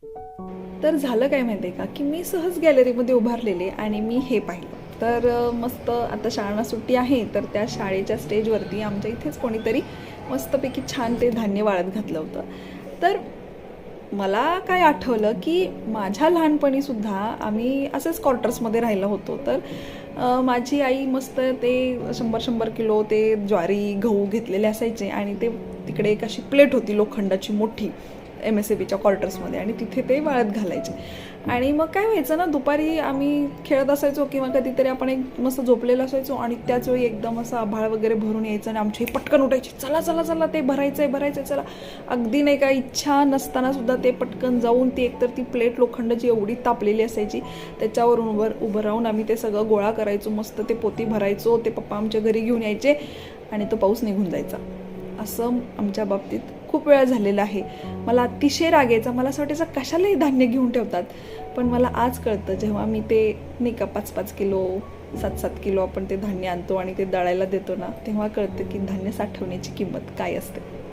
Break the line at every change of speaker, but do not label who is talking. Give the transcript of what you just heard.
तर झालं काय माहिती आहे का, की मी सहज गॅलरीमध्ये उभारलेले आणि मी हे पाहिलं. तर मस्त आता शाळांना सुट्टी आहे, तर त्या शाळेच्या स्टेजवरती आमच्या इथेच कोणीतरी मस्तपैकी छान ते धान्य वाळत घातलं होतं. तर मला काय आठवलं, की माझ्या लहानपणीसुद्धा आम्ही असेच क्वार्टर्समध्ये राहिलो होतो. तर माझी आई मस्त ते 100-100 किलो ते ज्वारी, गहू घेतलेले असायचे आणि ते तिकडे एक अशी प्लेट होती लोखंडाची मोठी MSABच्या क्वार्टर्समध्ये आणि तिथे ते वाळत घालायचे. आणि मग काय व्हायचं ना, दुपारी आम्ही खेळत असायचो किंवा कधीतरी आपण एक मस्त झोपलेलो असायचो आणि त्याच वेळी एकदम असं आभाळ वगैरे भरून यायचं आणि आमची पटकन उठायची, चला चला चला ते भरायचं आहे चला. अगदी नाही का इच्छा नसताना सुद्धा ते पटकन जाऊन ती एकतर ती प्लेट लोखंडाची एवढी तापलेली असायची, त्याच्यावरून उभं राहून आम्ही ते सगळं गोळा करायचो, मस्त ते पोती भरायचो, ते पप्पा आमच्या घरी घेऊन यायचे आणि तो पाऊस निघून जायचा. असं आमच्या बाबतीत खूप वेळा झालेलं आहे. मला अतिशय राग यायचा, मला असं वाटायचं कशालाही धान्य घेऊन ठेवतात. पण मला आज कळतं, जेव्हा मी ते नाही का 5-5 किलो 7-7 किलो आपण ते धान्य आणतो आणि ते दळायला देतो ना, तेव्हा कळतं की धान्य साठवण्याची किंमत काय असते.